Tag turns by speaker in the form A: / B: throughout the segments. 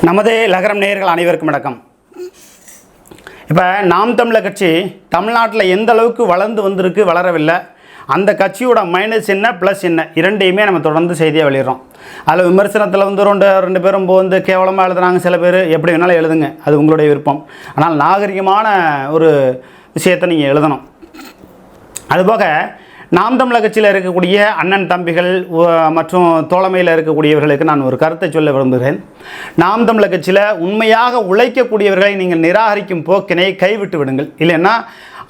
A: நமது லகரம் நேயர்கள் அனைவருக்கும் வணக்கம். இப்போ நாம் தமிழர் கட்சி தமிழ்நாட்டில் எந்த அளவுக்கு வளர்ந்து வந்திருக்கு, வளரவில்லை, அந்த கட்சியோட மைனஸ் என்ன ப்ளஸ் என்ன இரண்டையுமே நம்ம தொடர்ந்து செய்தியாக வெளியிடுறோம். அதில் விமர்சனத்தில் வந்து ரெண்டு பேரும் வந்து கேவலமாக எழுதுனாங்க, சில பேர் எப்படி வேணாலும் எழுதுங்க, அது உங்களுடைய விருப்பம். ஆனால் நாகரிகமான ஒரு விஷயத்தை நீங்கள் எழுதணும். அதுபோக நாம் தமிழர் கட்சியில் இருக்கக்கூடிய அண்ணன் தம்பிகள் மற்றும் தோழமையில் இருக்கக்கூடியவர்களுக்கு நான் ஒரு கருத்தை சொல்ல விரும்புகிறேன். நாம் தமிழர் கட்சியில் உண்மையாக உழைக்கக்கூடியவர்களை நீங்கள் நிராகரிக்கும் போக்கினை கைவிட்டு விடுங்கள். இல்லைன்னா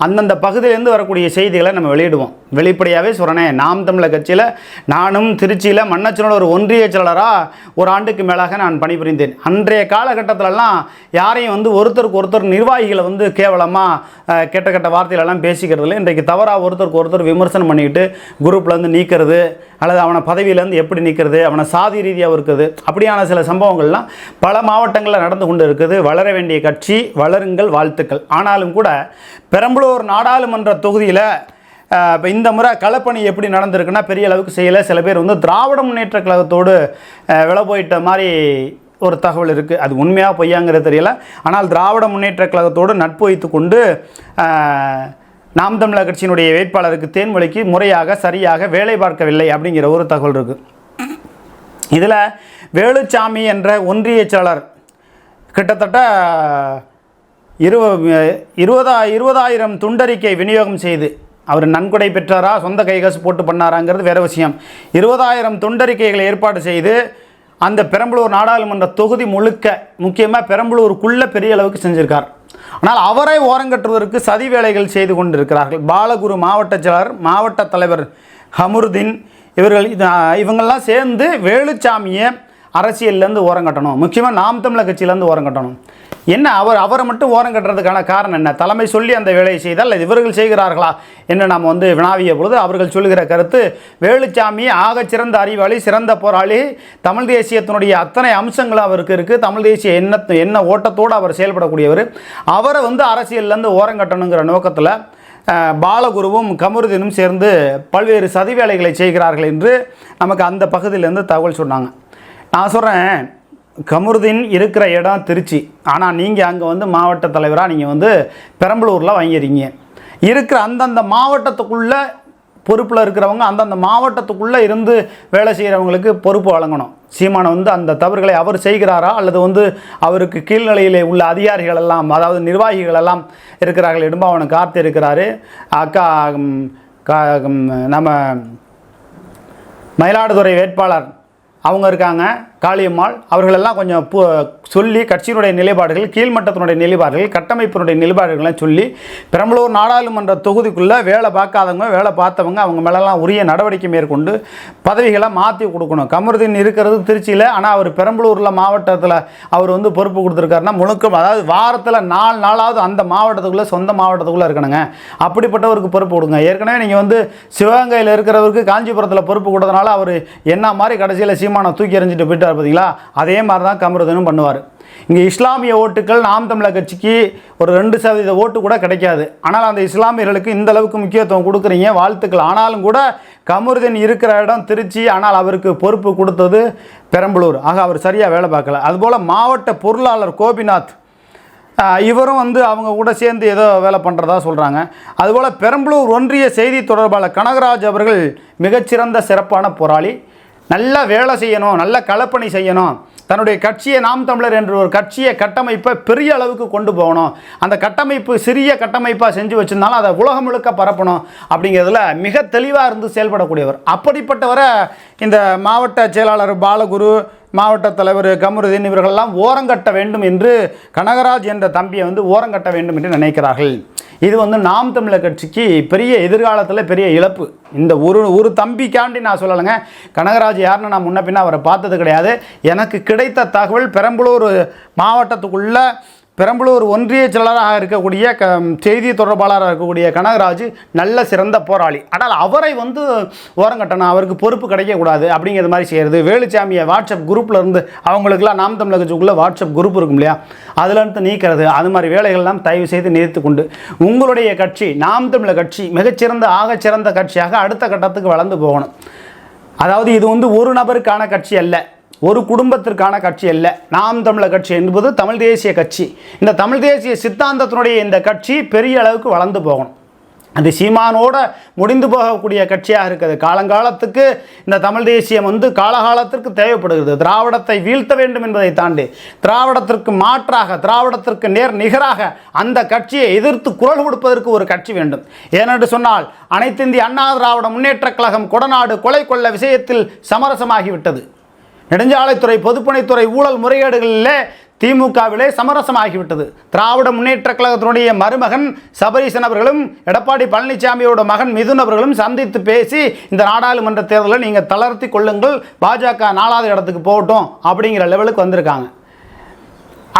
A: அந்தந்த பகுதியிலேருந்து வரக்கூடிய செய்திகளை நம்ம வெளியிடுவோம். வெளிப்படையாகவே சொல்கிறேன், நாம் தமிழர் கட்சியில் நானும் திருச்சியில் மன்னச்சனோட ஒரு ஒன்றிய செயலராக ஒரு ஆண்டுக்கு மேலாக நான் பணிபுரிந்தேன். அன்றைய காலகட்டத்திலலாம் யாரையும் வந்து ஒருத்தருக்கு ஒருத்தர் நிர்வாகிகளை வந்து கேவலமாக கெட்ட வார்த்தைகளெல்லாம் பேசிக்கிறதுல இன்றைக்கு தவறாக ஒருத்தருக்கு ஒருத்தர் விமர்சனம் பண்ணிக்கிட்டு குரூப்லேருந்து நீக்கிறது அல்லது அவனை பதவியிலேருந்து எப்படி நீக்கிறது, அவனை சாதி ரீதியாக இருக்குது, அப்படியான சில சம்பவங்கள்லாம் பல மாவட்டங்களில் நடந்து கொண்டு இருக்குது. வளர வேண்டிய கட்சி, வளருங்கள், வாழ்த்துக்கள். ஆனாலும் கூட பெரம்பலூர் நாடாளுமன்ற தொகுதியில் இப்போ இந்த முறை களப்பணி எப்படி நடந்திருக்குன்னா பெரிய அளவுக்கு செய்யலை. சில பேர் வந்து திராவிட முன்னேற்ற கழகத்தோடு விலை போயிட்ட மாதிரி ஒரு தகவல் இருக்குது. அது உண்மையாக பொய்யாங்கிறது தெரியல. ஆனால் திராவிட முன்னேற்ற கழகத்தோடு நட்பு வைத்து கொண்டு நாம் தமிழர் கட்சியினுடைய வேட்பாளருக்கு தேன்மொழிக்கு முறையாக சரியாக வேலை பார்க்கவில்லை அப்படிங்கிற ஒரு தகவல் இருக்குது. இதில் வேலுச்சாமி என்ற ஒன்றிய செயலர் கிட்டத்தட்ட 20,000 துண்டறிக்கை விநியோகம் செய்து அவர் நன்கொடை பெற்றாரா, சொந்த கைகாசு போட்டு பண்ணாராங்கிறது வேறு விஷயம். 20,000 துண்டறிக்கைகளை ஏற்பாடு செய்து அந்த பெரம்பலூர் நாடாளுமன்ற தொகுதி முழுக்க, முக்கியமாக பெரம்பலூருக்குள்ளே பெரிய அளவுக்கு செஞ்சுருக்கார். ஆனால் அவரை ஓரங்கட்டுவதற்கு சதி வேலைகள் செய்து கொண்டிருக்கிறார்கள். பாலகுரு மாவட்ட செயலர், மாவட்ட தலைவர் ஹமுருதீன், இவங்கெல்லாம் சேர்ந்து வேலுச்சாமியை அரசியல்லேருந்து ஓரங்கட்டணும், முக்கியமாக நாம் தமிழர் கட்சியிலேருந்து ஓரங்கட்டணும். என்ன அவரை மட்டும் ஓரங்கட்டுறதுக்கான காரணம் என்ன? தலைமை சொல்லி அந்த வேலையை செய்தால் அது இவர்கள் செய்கிறார்களா என்று நாம் வந்து வினாவிய பொழுது அவர்கள் சொல்லுகிற கருத்து, வேலுச்சாமி ஆகச்சிறந்த அறிவாளி, சிறந்த போராளி, தமிழ் தேசியத்தினுடைய அத்தனை அம்சங்களும் அவருக்கு இருக்குது, தமிழ் தேசிய என்ன ஓட்டத்தோடு அவர் செயல்படக்கூடியவர், அவரை வந்து அரசியல்லேருந்து ஓரங்கட்டணுங்கிற நோக்கத்தில் பாலகுருவும் கமருதீனும் சேர்ந்து பல்வேறு சதி வேலைகளை செய்கிறார்கள் என்று நமக்கு அந்த பகுதியிலேருந்து தகவல் சொன்னாங்க. நான் சொல்கிறேன், கமருதீன் இருக்கிற இடம் திருச்சி, ஆனால் நீங்கள் அங்கே வந்து மாவட்ட தலைவராக நீங்கள் வந்து பெரம்பலூரில் வாங்கிடுறீங்க. இருக்கிற அந்தந்த மாவட்டத்துக்குள்ளே பொறுப்பில் இருக்கிறவங்க அந்தந்த மாவட்டத்துக்குள்ளே இருந்து வேலை செய்கிறவங்களுக்கு பொறுப்பு வழங்கணும். சீமானை வந்து அந்த தவறுகளை அவர் செய்கிறாரா அல்லது வந்து அவருக்கு கீழ்நிலையிலே உள்ள அதிகாரிகள் எல்லாம், அதாவது நிர்வாகிகள் எல்லாம் இருக்கிறார்கள். இடும்பாவனம் கார்த்தி இருக்கிறாரு, அக்கா நம்ம மயிலாடுதுறை வேட்பாளர் அவங்க இருக்காங்க, காளியம்மாள், அவர்களெல்லாம் கொஞ்சம் சொல்லி கட்சியினுடைய நிலைப்பாடுகள், கீழ்மட்டத்தினுடைய நிலைப்பாடுகள், கட்டமைப்பினுடைய நிலைப்பாடுகளை சொல்லி பெரம்பலூர் நாடாளுமன்ற தொகுதிக்குள்ளே வேலை பார்க்காதவங்க, வேலை பார்த்தவங்க அவங்க மேலெல்லாம் உரிய நடவடிக்கை மேற்கொண்டு பதவிகளை மாற்றி கொடுக்கணும். கமருதீன் இருக்கிறது திருச்சியில், ஆனால் அவர் பெரம்பலூரில் மாவட்டத்தில் அவர் வந்து பொறுப்பு கொடுத்துருக்காருன்னா முழுக்க, அதாவது வாரத்தில் 4 நாளாவது அந்த மாவட்டத்துக்குள்ளே, சொந்த மாவட்டத்துக்குள்ளே இருக்கணுங்க. அப்படிப்பட்டவருக்கு பொறுப்பு கொடுங்க. ஏற்கனவே நீங்கள் வந்து சிவகங்கையில் இருக்கிறவருக்கு காஞ்சிபுரத்தில் பொறுப்பு கொடுத்தனால அவர் என்ன மாதிரி கடைசியில் சீமானை தூக்கி எறிஞ்சிட்டு போயிட்டு பார்த்தீங்களா, அதே மாதிரி தான் கமருதீனும் பண்ணுவார். இங்கே இஸ்லாமிய ஓட்டுகள் நாம் தமிழர் கட்சிக்கு ஒரு 2% ஓட்டு கூட கிடைக்காது. ஆனால் அந்த இஸ்லாமியர்களுக்கு இந்த அளவுக்கு முக்கியத்துவம் கொடுக்குறீங்க, வாழ்த்துக்கள். ஆனாலும் கூட கமருதீன் இருக்கிற இடம் திருச்சி, ஆனால் அவருக்கு பொறுப்பு கொடுத்தது பெரம்பலூர். ஆக அவர் சரியாக வேலை பார்க்கல. அதுபோல் மாவட்ட பொருளாளர் கோபிநாத், இவரும் வந்து அவங்க கூட சேர்ந்து ஏதோ வேலை பண்ணுறதா சொல்கிறாங்க. அதுபோல் பெரம்பலூர் ஒன்றிய செய்தி தொடர்பாளர் கனகராஜ் அவர்கள் மிகச்சிறந்த சிறப்பான போராளி, நல்லா வேலை செய்யணும், நல்ல களப்பணி செய்யணும், தன்னுடைய கட்சியை நாம் தமிழர் என்ற ஒரு கட்சியை கட்டமைப்பை பெரிய அளவுக்கு கொண்டு போகணும், அந்த கட்டமைப்பு சிறிய கட்டமைப்பாக செஞ்சு வச்சுருந்தாலும் அதை உலகம் முழுக்க பரப்பணும் அப்படிங்கிறதுல மிக தெளிவாக இருந்து செயல்படக்கூடியவர். அப்படிப்பட்டவரை இந்த மாவட்ட செயலாளர் பாலகுரு, மாவட்ட தலைவர் கமருதீன் இவர்களெல்லாம் ஓரங்கட்ட வேண்டும் என்று, கனகராஜ் என்ற தம்பியை வந்து ஓரங்கட்ட வேண்டும் என்று நினைக்கிறார்கள். இது வந்து நாம் தமிழர் கட்சிக்கு பெரிய எதிர்காலத்தில் பெரிய இழப்பு. இந்த ஒரு தம்பிக்காண்டி நான் சொல்லலைங்க. கனகராஜ் யாருன்னு நான் முன்ன பின்ன அவரை பார்த்தது கிடையாது. எனக்கு கிடைத்த தகவல், பெரம்பலூர் மாவட்டத்துக்குள்ள பெரம்பலூர் ஒன்றிய செயலராக இருக்கக்கூடிய செய்தி தொடர்பாளராக இருக்கக்கூடிய கனகராஜ் நல்ல சிறந்த போராளி. ஆனால் அவரை வந்து ஓரங்கட்டணும், அவருக்கு பொறுப்பு கிடைக்கக்கூடாது அப்படிங்கிற மாதிரி செய்கிறது. வேலுச்சாமியை வாட்ஸ்அப் குரூப்பில் இருந்து, அவங்களுக்குலாம் நாம் தமிழர் கட்சிக்குள்ளே வாட்ஸ்அப் குரூப் இருக்கும் இல்லையா, அதிலிருந்து நீக்கிறது, அது மாதிரி வேலைகள்லாம் தயவு செய்து நிறுத்தி கொண்டு உங்களுடைய கட்சி நாம் தமிழர் கட்சி மிகச்சிறந்த ஆகச்சிறந்த கட்சியாக அடுத்த கட்டத்துக்கு வளர்ந்து போகணும். அதாவது இது வந்து ஒரு நபருக்கான கட்சி அல்ல, ஒரு குடும்பத்திற்கான கட்சி அல்ல நாம் தமிழர் கட்சி என்பது தமிழ் தேசிய கட்சி. இந்த தமிழ் தேசிய சித்தாந்தத்தினுடைய இந்த கட்சி பெரிய அளவுக்கு வளர்ந்து போகணும். அது சீமானோட முடிந்து போகக்கூடிய கட்சியாக இருக்குது. காலங்காலத்துக்கு இந்த தமிழ் தேசியம் காலகாலத்திற்கு தேவைப்படுகிறது. திராவிடத்தை வீழ்த்த வேண்டும் என்பதை தாண்டி திராவிடத்திற்கு மாற்றாக, திராவிடத்திற்கு நிகராக அந்த கட்சியை எதிர்த்து குரல் கொடுப்பதற்கு ஒரு கட்சி வேண்டும். ஏனென்று சொன்னால் அனைத்திந்திய அண்ணா திராவிட முன்னேற்றக் கழகம் கொடநாடு கொலை கொள்ள விஷயத்தில் சமரசமாகிவிட்டது. நெடுஞ்சாலைத்துறை, பொதுப்பணித்துறை ஊழல் முறைகேடுகளிலே திமுகவிலே சமரசமாகிவிட்டது. திராவிட முன்னேற்ற கழகத்தினுடைய மருமகன் சபரீசன் அவர்களும் எடப்பாடி பழனிசாமியோட மகன் மிதுன் அவர்களும் சந்தித்து பேசி இந்த நாடாளுமன்ற தேர்தலை நீங்கள் தளர்த்தி கொள்ளுங்கள், பாஜக 4வது இடத்துக்கு போகட்டும் அப்படிங்கிற லெவலுக்கு வந்திருக்காங்க.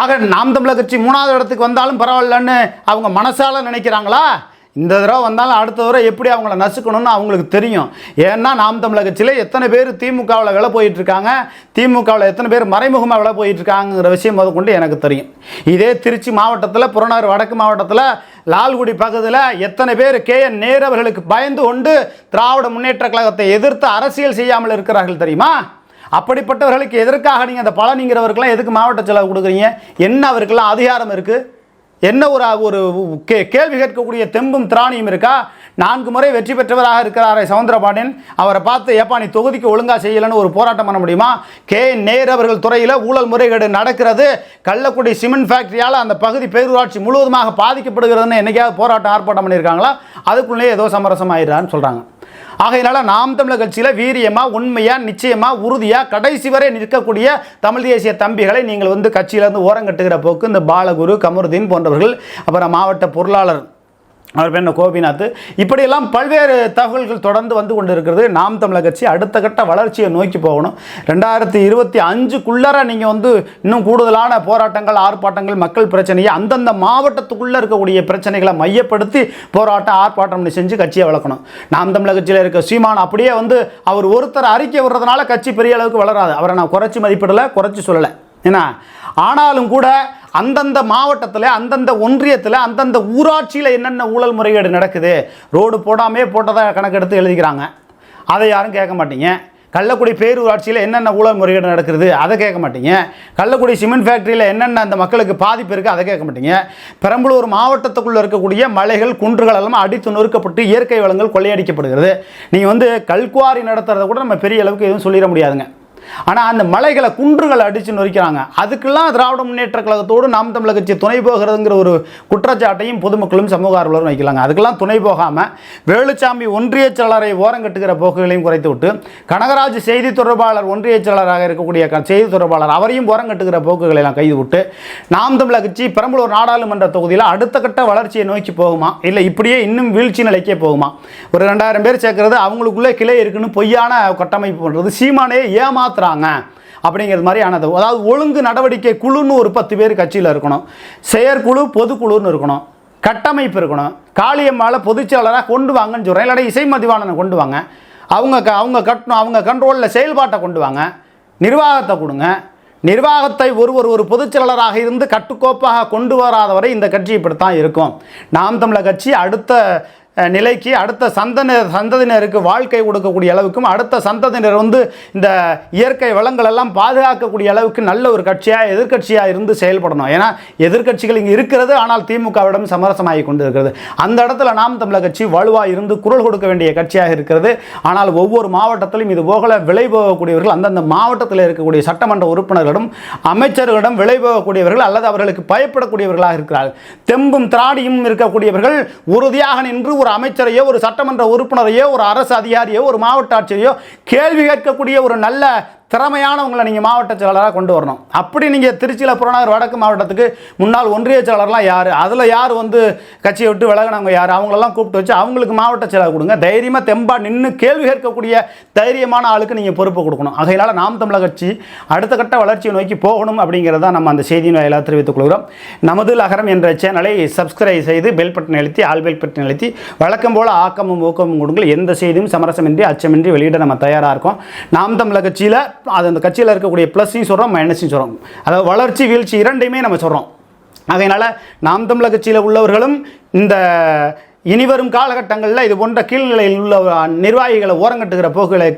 A: ஆக நாம் தமிழர் கட்சி 3வது இடத்துக்கு வந்தாலும் பரவாயில்லன்னு அவங்க மனசால நினைக்கிறாங்களா? இந்த தடவை வந்தாலும் அடுத்த தடவை எப்படி அவங்கள நசுக்கணும்னு அவங்களுக்கு தெரியும். ஏன்னா நாம் தமிழர் கட்சியில் எத்தனை பேர் திமுகவில் விலை போயிட்டுருக்காங்க, திமுகவில் எத்தனை பேர் மறைமுகமாக விலை போயிட்டுருக்காங்கிற விஷயம் முதற்கொண்டு எனக்கு தெரியும். இதே திருச்சி மாவட்டத்தில், புறநகர் வடக்கு மாவட்டத்தில் லால்குடி பகுதியில் எத்தனை பேர் KN நேரு அவர்களுக்கு பயந்து கொண்டு திராவிட முன்னேற்ற கழகத்தை எதிர்த்து அரசியல் செய்யாமல் இருக்கிறார்கள் தெரியுமா? அப்படிப்பட்டவர்களுக்கு எதற்காக நீங்கள் அந்த பழனிங்கிறவருக்கெல்லாம் எதுக்கு மாவட்ட செலவு கொடுக்குறீங்க? என்ன அவருக்கெல்லாம் அதிகாரம் இருக்குது? என்ன ஒரு கேள்வி கேட்கக்கூடிய தெம்பும் திராணியும் இருக்கா? 4 முறை வெற்றி பெற்றவராக இருக்கிறாரே சவுந்தரபாண்டியன், அவரை பார்த்து ஏப்பா நீ தொகுதிக்கு ஒழுங்காக செய்யலைன்னு ஒரு போராட்டம் பண்ண முடியுமா? நேரு அவர்கள் துறையில் ஊழல் முறைகேடு நடக்கிறது, கள்ளக்குடி சிமெண்ட் ஃபேக்டரியால் அந்த பகுதி பேரூராட்சி முழுவதுமாக பாதிக்கப்படுகிறதுன்னு என்னைக்காவது போராட்டம் ஆர்ப்பாட்டம் பண்ணியிருக்காங்களா? அதுக்குள்ளே ஏதோ சமரசம் ஆயிடுறான்னு சொல்கிறாங்க. ஆகையினால நாம் தமிழர் கட்சியில் வீரியமாக, உண்மையாக, நிச்சயமாக, உறுதியாக கடைசி வரை நிற்கக்கூடிய தமிழ் தேசிய தம்பிகளை நீங்கள் கட்சியிலேருந்து ஓரங்கட்டுகிற போக்கு இந்த பாலகுரு, கமருதீன் போன்றவர்கள், அப்புறம் மாவட்ட பொருளாளர் அவர் பேர் கோபிநாத், இப்படியெல்லாம் பல்வேறு தகவல்கள் தொடர்ந்து வந்து கொண்டு இருக்கிறது. நாம் தமிழர் கட்சி அடுத்த கட்ட வளர்ச்சியை நோக்கி போகணும். 2025க்குள்ளே நீங்கள் இன்னும் கூடுதலான போராட்டங்கள், ஆர்ப்பாட்டங்கள், மக்கள் பிரச்சனையை அந்தந்த மாவட்டத்துக்குள்ளே இருக்கக்கூடிய பிரச்சனைகளை மையப்படுத்தி போராட்டம், ஆர்ப்பாட்டம் செஞ்சு கட்சியை வளர்க்கணும். நாம் தமிழர் கட்சியில் இருக்க சீமான் அப்படியே அவர் ஒருத்தர் அறிக்கை விடுறதுனால கட்சி பெரிய அளவுக்கு வளராது. அவரை நான் குறைச்சி மதிப்பிடலை, குறைச்சி சொல்லலை. ஏன்னா ஆனாலும் கூட அந்தந்த மாவட்டத்தில், அந்தந்த ஒன்றியத்தில், அந்தந்த ஊராட்சியில் என்னென்ன ஊழல் முறைகேடு நடக்குது, ரோடு போடாமே போட்டதாக கணக்கெடுத்து எழுதிக்கிறாங்க, அதை யாரும் கேட்க மாட்டீங்க. கள்ளக்குடி பேரூராட்சியில் என்னென்ன ஊழல் முறைகேடு நடக்கிறது அதை கேட்க மாட்டீங்க. கள்ளக்குடி சிமெண்ட் ஃபேக்டரியில் என்னென்ன அந்த மக்களுக்கு பாதிப்பு இருக்குது அதை கேட்க மாட்டீங்க. பெரம்பலூர் மாவட்டத்துக்குள்ளே இருக்கக்கூடிய மலைகள், குன்றுகள் எல்லாம் அடித்து நொறுக்கப்பட்டு இயற்கை வளங்கள் கொள்ளையடிக்கப்படுகிறது. நீங்கள் கல்குவாரி நடத்துறதை கூட நம்ம பெரிய அளவுக்கு எதுவும் சொல்லிட முடியாதுங்க. ஆனால் அந்த மலைகளை, குன்றுகளை அடித்து நொறிக்கிறாங்க. அதுக்கெல்லாம் திராவிட முன்னேற்ற கழகத்தோடு நாம் தமிழர் கட்சி துணை போகிறதுங்கிற ஒரு குற்றச்சாட்டையும் பொதுமக்களும் சமூக ஆர்வலரும் வைக்கலாங்க. அதுக்கெல்லாம் துணை போகாமல் வேலுச்சாமி ஒன்றிய செயலரை ஓரங்கட்டுகிற போக்குகளையும் குறைத்து விட்டு, கனகராஜ் செய்தி தொடர்பாளர், ஒன்றிய செயலராக இருக்கக்கூடிய செய்தி தொடர்பாளர், அவரையும் ஓரங்கட்டுகிற போக்குகளை எல்லாம் கைது விட்டு நாம் தமிழர் கட்சி பெரம்பலூர் நாடாளுமன்ற தொகுதியில் அடுத்த கட்ட வளர்ச்சியை நோக்கி போகுமா, இல்லை இப்படியே இன்னும் வீழ்ச்சி நிலைக்கே போகுமா? ஒரு 2000 பேர் சேர்க்கறது, அவங்களுக்குள்ளே கிளை இருக்குன்னு பொய்யான கட்டமைப்பு பண்ணுறது, சீமானே ஏமாத்துறாங்க அப்படிங்கிறது மாதிரியானது. அதாவது ஒழுங்கு நடவடிக்கை குழுன்னு ஒரு 10 பேர் கட்சியில் இருக்கணும், செயற்குழு, பொதுக்குழுன்னு இருக்கணும், கட்டமைப்பு இருக்கணும். காளியம்மாவை பொதுச்செயலராக கொண்டு வாங்கன்னு சொல்கிறேன், இல்லாட்டி இசை மதிவாணனை கொண்டு வாங்க. அவங்க கட்டணும், அவங்க கண்ட்ரோலில் செயல்பாட்டை கொண்டு வாங்க, நிர்வாகத்தை கொடுங்க. நிர்வாகத்தை ஒரு பொதுச்செயலராக இருந்து கட்டுக்கோப்பாக கொண்டு வராதவரை இந்த கட்சி இப்படித்தான் இருக்கும். நாம் தமிழர் கட்சி அடுத்த நிலைக்கு, அடுத்த சந்ததியினருக்கு வாழ்க்கை கொடுக்கக்கூடிய அளவுக்கும், அடுத்த சந்ததியினர் இந்த இயற்கை வளங்கள் எல்லாம் பாதுகாக்கக்கூடிய அளவுக்கு நல்ல ஒரு கட்சியாக, எதிர்கட்சியாக இருந்து செயல்படணும். ஏன்னா எதிர்கட்சிகள் இங்கே இருக்கிறது, ஆனால் திமுகவிடம் சமரசமாகி கொண்டு இருக்கிறது. அந்த இடத்துல நாம் தமிழர் கட்சி வலுவாக இருந்து குரல் கொடுக்க வேண்டிய கட்சியாக இருக்கிறது. ஆனால் ஒவ்வொரு மாவட்டத்திலும் இது போகல விலை போகக்கூடியவர்கள், அந்தந்த மாவட்டத்தில் இருக்கக்கூடிய சட்டமன்ற உறுப்பினர்களிடம், அமைச்சர்களிடம் விலை போகக்கூடியவர்கள் அல்லது அவர்களுக்கு பயப்படக்கூடியவர்களாக இருக்கிறார்கள். தெம்பும் திராடியும் இருக்கக்கூடியவர்கள் உறுதியாக நின்று ஒரு அமைச்சரையோ, ஒரு சட்டமன்ற உறுப்பினரையோ, ஒரு அரசு அதிகாரியோ, ஒரு மாவட்ட ஆட்சியரையோ கேள்வி கேட்கக்கூடிய ஒரு நல்ல திறமையானவங்களை நீங்கள் மாவட்ட செயலராக கொண்டு வரணும். அப்படி நீங்கள் திருச்சியில் புறநகர் வடக்கு மாவட்டத்துக்கு முன்னாள் ஒன்றிய செயலர்லாம் யார், அதில் யார் கட்சியை விட்டு விலகினவங்க யார், அவங்களெல்லாம் கூப்பிட்டு வச்சு அவங்களுக்கு மாவட்ட செயலர் கொடுங்க. தைரியமாக தெம்பாக நின்று கேள்வி கேட்கக்கூடிய தைரியமான ஆளுக்கு நீங்கள் பொறுப்பு கொடுக்கணும். ஆகையினால் நாம் தமிழர் கட்சி அடுத்த கட்ட வளர்ச்சியை நோக்கி போகணும் அப்படிங்கிறத நம்ம அந்த செய்தியின் வாயிலாக தெரிவித்துக் கொள்கிறோம். நமது லகரம் என்ற சேனலை சப்ஸ்கிரைப் செய்து பெல் பட்டன் அழுத்தி, ஆல் பெல் பட்டன் அழுத்தி வழக்கம் போல் ஆக்கமும் ஊக்கமும் கொடுங்கள். எந்த செய்தியும் சமரசமின்றி, அச்சமின்றி வெளியிட நம்ம தயாராக இருக்கோம். நாம் தமிழர் கட்சியில் அது அந்த கட்சியில் இருக்கக்கூடிய ப்ளஸ்ஸையும் சொல்கிறோம், மைனஸையும் சொல்கிறோம். அதாவது வளர்ச்சி, வீழ்ச்சி இரண்டையுமே நம்ம சொல்கிறோம். அதனால் நாம் தமிழர் கட்சியில் உள்ளவர்களும் இந்த இனிவரும் காலகட்டங்களில் இது போன்ற கீழ்நிலையில் உள்ள நிர்வாகிகளை ஓரங்கட்டுகிற போக்குகளை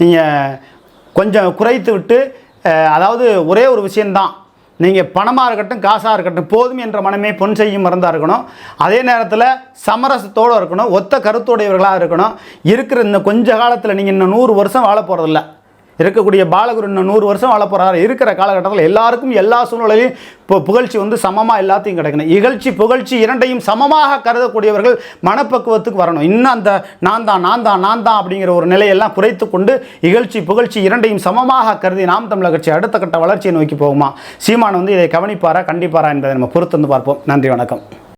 A: நீங்கள் கொஞ்சம் குறைத்து விட்டு அதாவது ஒரே ஒரு விஷயந்தான், நீங்கள் பணமாக இருக்கட்டும் காசாக இருக்கட்டும் போதும் என்ற மனமே பொன் செய்யும் மருந்தாக இருக்கணும். அதே நேரத்தில் சமரசத்தோடு இருக்கணும், ஒத்த கருத்துடையவர்களாக இருக்கணும். இருக்கிற இந்த கொஞ்ச காலத்தில் நீங்கள் இன்னும் 100 வருஷம் வாழ போகிறதில்ல. இருக்கக்கூடிய பாலகுரு இன்னும் 100 வருஷம் வாழ போகிறாரு. இருக்கிற காலகட்டத்தில் எல்லாருக்கும் எல்லா சூழ்நிலையிலும் இப்போ புகழ்ச்சி வந்து சமமாக எல்லாத்தையும் கிடைக்கணும். இகழ்ச்சி புகழ்ச்சி இரண்டையும் சமமாக கருதக்கூடியவர்கள் மனப்பக்குவத்துக்கு வரணும். இன்னும் அந்த நான் தான் அப்படிங்கிற ஒரு நிலையெல்லாம் குறைத்து கொண்டு இகழ்ச்சி புகழ்ச்சி இரண்டையும் சமமாக கருதி நாம் தமிழர் கட்சி அடுத்த கட்ட வளர்ச்சியை நோக்கி போகுமா? சீமான் வந்து இதை கவனிப்பாரா கண்டிப்பாரா என்பதை நம்ம பொறுத்து வந்து பார்ப்போம். நன்றி, வணக்கம்.